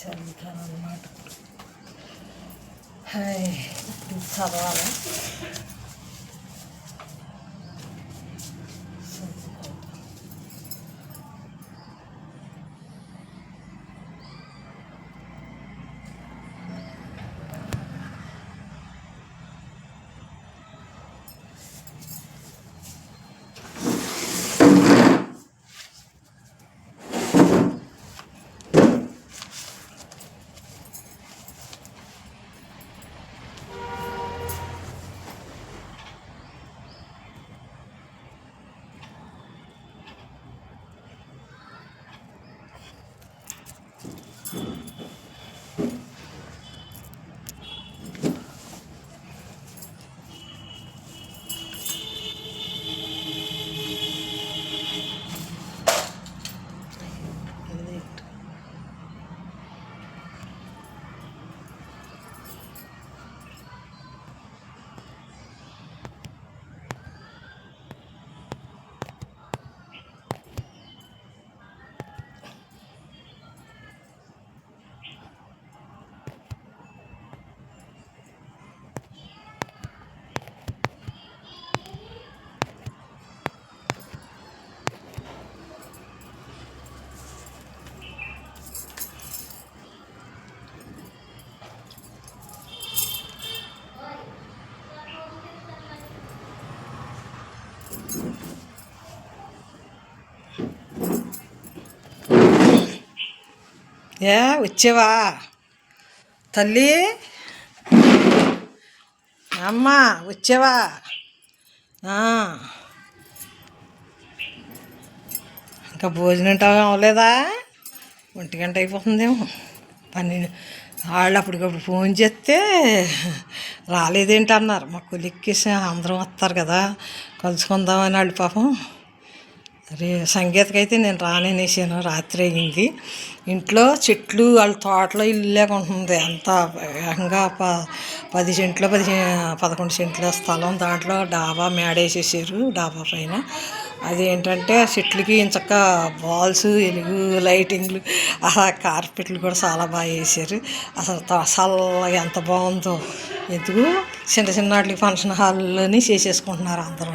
చదువుతాను అన్నమాట. ఇప్పుడు చదవాలి. వచ్చావా తల్లి? అమ్మ వచ్చావా? ఇంకా భోజనం టైం అవ్వలేదా? 1 గంట అయిపోతుందేమో. 12 వాళ్ళు అప్పటికప్పుడు ఫోన్ చేస్తే రాలేదేంటి అన్నారు. మా కొలిక్కేసి అందరం వస్తారు కదా కలుసుకుందామని వాళ్ళు పాపం. సంగీతకైతే నేను రానేసాను. రాత్రి అయింది. ఇంట్లో చెట్లు వాళ్ళ తోటలో ఇల్లు ఉంటుంది. అంతా ఏకంగా 10 సెంట్లు 11 సెంట్ల స్థలం. దాంట్లో డాబా మేడేసేసారు. డాబా పైన అదేంటంటే ఆ చెట్లకి ఇంచక్క బాల్స్ ఎలుగు లైటింగ్లు కార్పెట్లు కూడా చాలా బాగా వేసారు. అసలు ఎంత బాగుందో. ఎందుకు చిన్న చిన్న వాటికి ఫంక్షన్ హాల్లోని చేసేసుకుంటున్నారు అందరూ.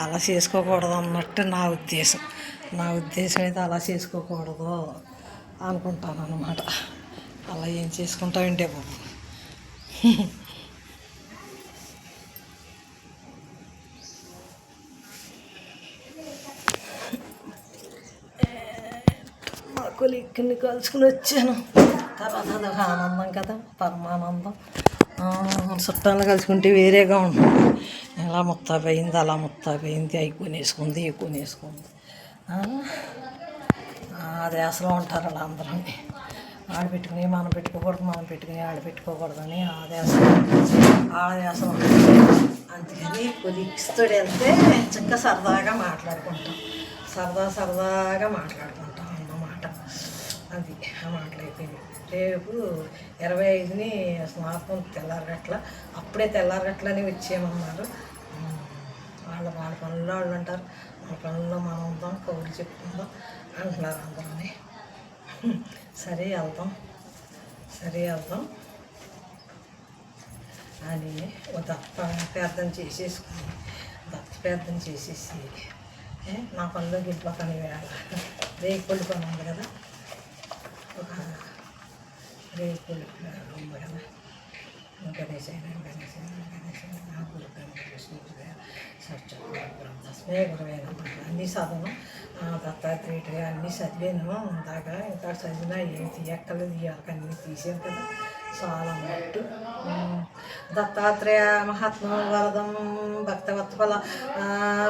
అలా చేసుకోకూడదు అన్నట్టు నా ఉద్దేశం అయితే అలా చేసుకోకూడదు అనుకుంటాను అన్నమాట. అలా ఏం చేసుకుంటామంటే బాబు. మా కొలిక్కిని కలుసుకుని వచ్చాను. తర్వాత అదొక ఆనందం కదా, పరమానందం. చుట్టాలు కలుసుకుంటే వేరేగా ఉంటుంది. ఇలా ముత్తాపోయింది, అలా ముత్తాపోయింది, అవి కొనేసుకుంది, ఇవి కొనేసుకుంది. అదే అసలు ఉంటారు అలా అందరూ. ఆడ పెట్టుకుని మనం పెట్టుకోకూడదు, మనం పెట్టుకుని ఆడ పెట్టుకోకూడదని ఆదేశం అందుకని కొలిక్స్తో వెళ్తే చక్కగా సరదాగా మాట్లాడుకుంటాం. సరదాగా మాట్లాడుకుంటాం అన్నమాట. అది ఆ మాటలైపోయింది. రేపు 25ని స్నాపం తెల్లారగట్ల. అప్పుడే తెల్లారగట్లని వచ్చేయమన్నారు. వాళ్ళ పనుల్లో వాళ్ళు అంటారు, మన పనుల్లో మనం ఉందాం, కౌలు చెప్పుకుందాం అంటున్నారు అందరూ. సరే వెళ్దాం అని దత్తపేర్థం చేసేసి నా పనిలో గిడ్లపని వేళ రేకులు పని ఉంది కదా, ఒక రేకులు ఉంది కదా. గణేశ నా గురు తస్మే గురవైన అన్నీ చదవను. దత్తాత్రేయుడిగా అన్నీ చదివాను. ఇందాక ఇంకా చదివినా ఏం తీయక్కర్లేదు. ఇవాళకి అన్నీ తీసాను కదా చాలా మట్టు. దత్తాత్రేయ మహాత్మ వరదం భక్తవత్ఫల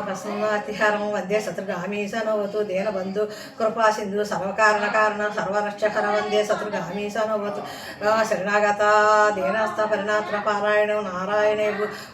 ప్రసన్నాతిహారం వందే శత్రుగామీశనోవతు దీనబంధు కృపా సింధు సర్వకారణ సర్వరక్షకర వందే శత్రుగామీశనోవతు శరణాగత దీనస్థ పరిణాత్ర పారాయణం నారాయణే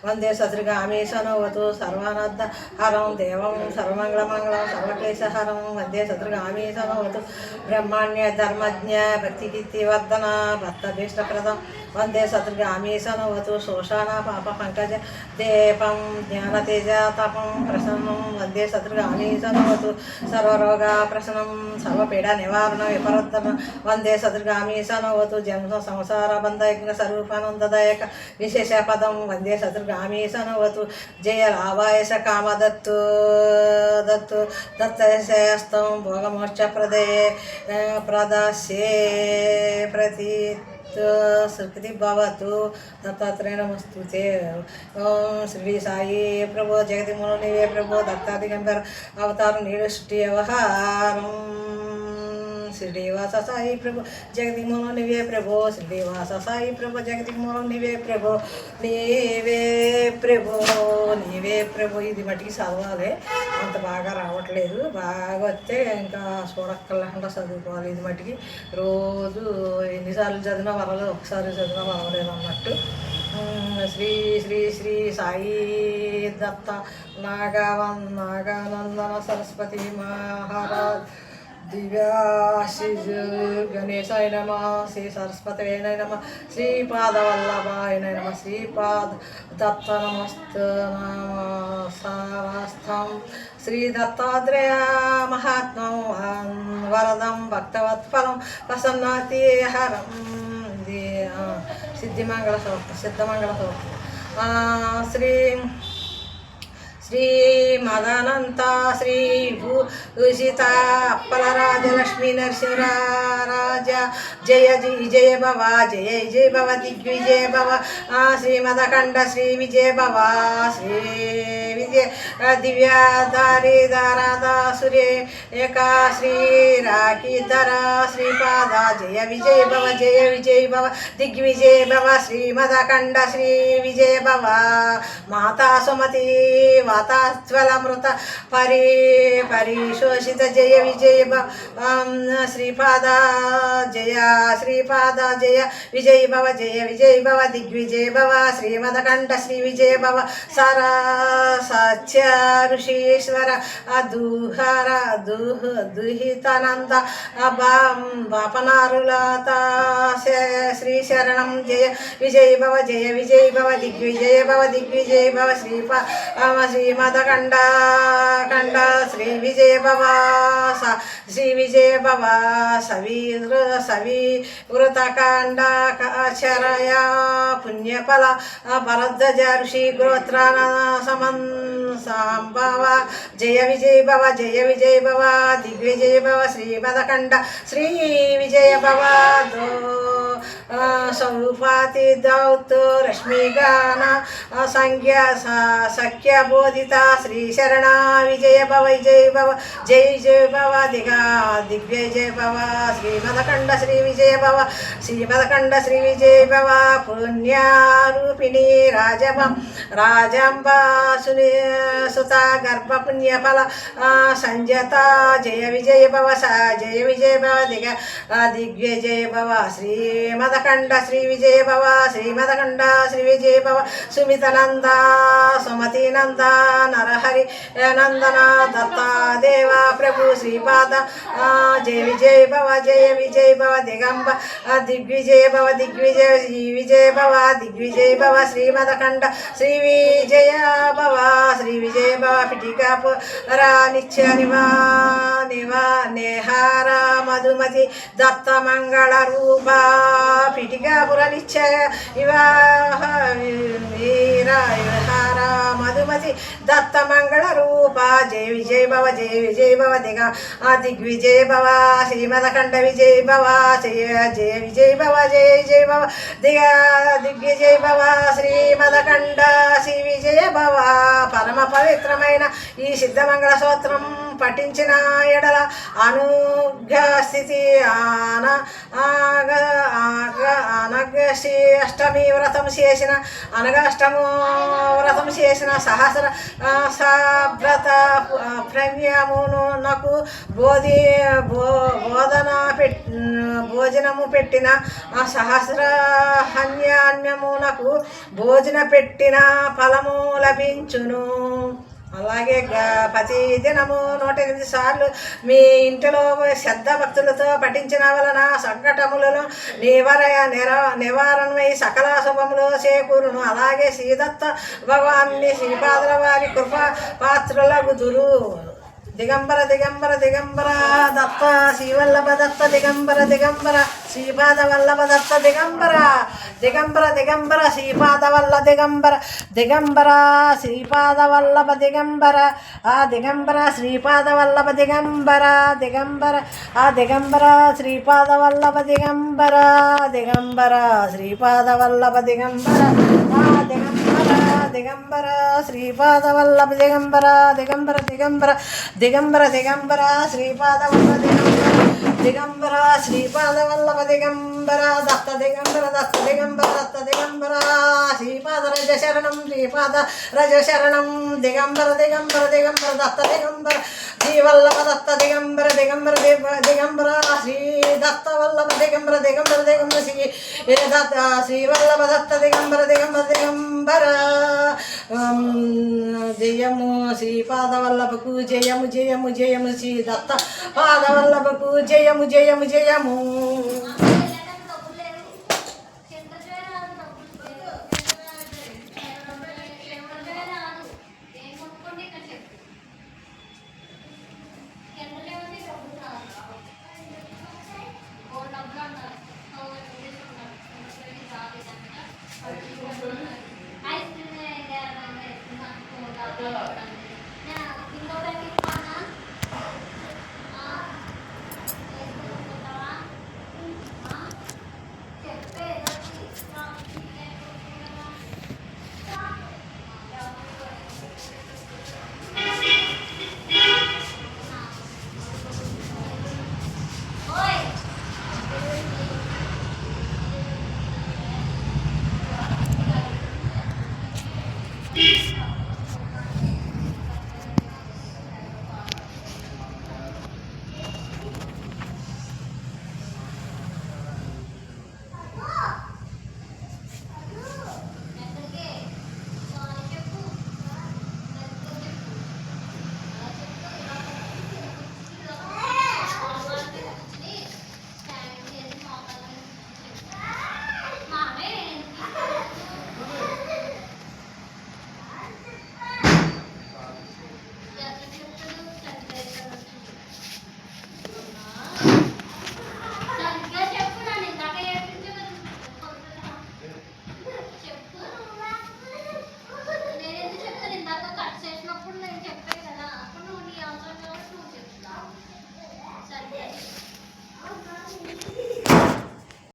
వందే శత్రుగామీశనోవతు సర్వానర్థ హరం దేవం సర్వమంగళమంగళం సర్వక్లేశహరం వందే శత్రుగామీశనోవతు బ్రహ్మాణ్య ధర్మజ్ఞ భక్తికీర్తివర్ధన భక్తభీష్టప్రద ప్రదం వందే సద్గామి సనవతు శోషాణ పాప పంకజ దీపం జ్ఞానతేజ తపం ప్రసన్నం వందే సద్గామి సనవతు సర్వరోగ ప్రసన్నం సర్వపీడ నివారణ విపరద్దన వందే సద్గామి సనవతు జన్మ సంసార బంధయజ్ఞ స్వరూపానందదాయక విశేష పదం వందే సద్గామి సనవతు జయ లాభాయస కామదత్తు దత్తు దత్తయస్తం భోగమోక్ష ప్రదస్యే ప్రతి సుఖతి భవతు దత్తాత్రేయ నమస్తుతే ఓం శ్రీ సాయి ప్రభు జగతి మునివే ప్రభు దత్తాది గంభీర అవతారం నీడు సృష్టి వ్యవహారం శ్రీనివాస సాయి ప్రభు జగతి నివే ప్రభు శ్రీనివాస సాయి ప్రభు జగతి నివే ప్రభు నీవే ప్రభు నీవే ప్రభు ఇది మట్టికి చదవాలి అంత బాగా రావట్లేదు బాగా వస్తే ఇంకా చూడక్కర్లేకుండా చదువుకోవాలి ఇది మట్టికి రోజు ఎన్నిసార్లు చదివినా వరలేదు ఒకసారి చదివినా వరలేదు అన్నట్టు శ్రీ శ్రీ శ్రీ సాయి దత్త నాగానందన సరస్వతి మహారాజ్ దివ్యాశి గణేశాయ నమ శ్రీ సరస్వతయ నమ శ్రీపాదవల్లభాయ నమ శ్రీపాద దత్త నమస్తమస్థం శ్రీ దత్తాత్రేయ మహాత్మం వరదం భక్తవత్పరం ప్రసన్నాతిహరం ఇది సిద్ధిమంగళ సూక్తం శ్రీ మదనంత శ్రీ భూషిత అప్పలరాజలక్ష్మీ నరసింహరాజ జయ జయ భవ జయ జయ భవ దిగ్విజయ భవ శ్రీమదఖండ శ్రీ విజయ భవ శ్రీ విజయ దివ్యాధారి ధారాధా సూర్య ఏకా శ్రీ రాఖీధర శ్రీపాద జయ విజయ భవ దిగ్విజయ భవ శ్రీమదఖండ శ్రీ విజయ భవ మాతా సుమతి వాతాస్వలమృత పరిశోషిత జయ విజయ శ్రీపాద జయ విజయ భవ దిగ్విజయ భవ శ్రీమదఖండ శ్రీ విజయ భవ సత్య ఋషీశ్వర దుహితానంద బాపనారులత శ్రీ శరణం జయ విజయ భవ దిగ్విజయ భవ శ్రీమదఖండ శ్రీ విజయ భవ సవివృతకాండ చరయ పుణ్యఫల భరద్వజ ఋషి గోత్రాన సంభవ జయ విజయ భవ దిగ్విజయ భవ శ్రీమదఖండ శ్రీ విజయ భవ సౌపాతి దౌత్ రశ్మిగాన సఖ్య బోధిత శ్రీ శరణ విజయ భవ జయ భవ దిగ్విజయ భవ శ్రీమదఖండ శ్రీ విజయ భవ పుణ్యారూపిణి రాజంబ సుత గర్భ పుణ్యఫల సంజత జయ విజయ భవ దిగ్విజయ భవ శ్రీమదఖండ శ్రీ విజయ భవ సుమితనంద సుమతినంద నరహరి నందన దత్తాదేవ ప్రభు శ్రీపాద జయ విజయ భవ దిగంబ దిగ్విజయ భవ శ్రీమదఖండ శ్రీ విజయ భవ పిటికాపురా నిత్య నేహార మధుమతి దత్త మంగళ రూప పిటికాపుర నిత్య విహార మధుమతి దత్త మంగళ రూప జయ విజయ భవ దిగ్విజయ భవ శ్రీమదఖండ విజయ భవ జయ విజయ భవ దిగ్విజయ భవ శ్రీమదఖండ శ్రీ విజయ భవ పరమ పవిత్రమైన ఈ సిద్ధమంగళ స్తోత్రం పఠించిన ఎడల అనుగ్రహ స్థితి అనగశ్రీ అష్టమి వ్రతం చేసిన వ్రతం చేసిన సహస్ర సాభ్రత ప్రజ్ఞమును నాకు భోజనము పెట్టిన సహస్ర హన్యాన్యమునకు భోజన పెట్టిన ఫలము లభించును అలాగే ప్రతి దినము 108 సార్లు మీ ఇంటిలో శ్రద్ధ భక్తులతో పఠించిన వలన సంకటములను నివారణమై సకల శుభములు చేకూరును. అలాగే శ్రీదత్త భగవాన్ని శ్రీపాదుల వారి కృపా పాత్రులగుదురు. దిగంబర దిగంబర దిగంబర దత్త శ్రీవల్లభ దత్త దిగంబర దిగంబర శ్రీపాద వల్లభ దత్త దిగంబర దిగంబర దిగంబర శ్రీపాద వల్ల దిగంబర దిగంబర శ్రీపాద వల్లభ దిగంబర ఆ దిగంబర శ్రీపాద వల్లభ దిగంబర దిగంబర ఆ దిగంబర శ్రీపాద వల్లభ దిగంబర దిగంబర శ్రీపాద వల్లభ దిగంబర ఆ దిగంబర దిగంబర శ్రీపాద వల్లభ దిగంబర దిగంబర దిగంబర దిగంబర దిగంబర శ్రీపాద వల్లభ దిగంబర దిగంబర శ్రీపాద వల్లభ దిగంబర దత్త దిగంబర దత్త దిగంబర దత్త దిగంబర శ్రీపాద రజ శరణం శ్రీపాద రజ శరణం దిగంబర దిగంబర దిగంబర దత్త దిగంబర శ్రీవల్లభ దత్త దిగంబర దిగంబర దిగంబర శ్రీ దత్త వల్లభ దిగంబర దిగంబర దిగంబర శ్రీవల్లభ దత్త దిగంబర దిగంబర దిగంబర జయము శ్రీపాద వల్లభకు జయము జయము జయము శ్రీ దత్త పాద వల్లభకు జయము జయము జయము.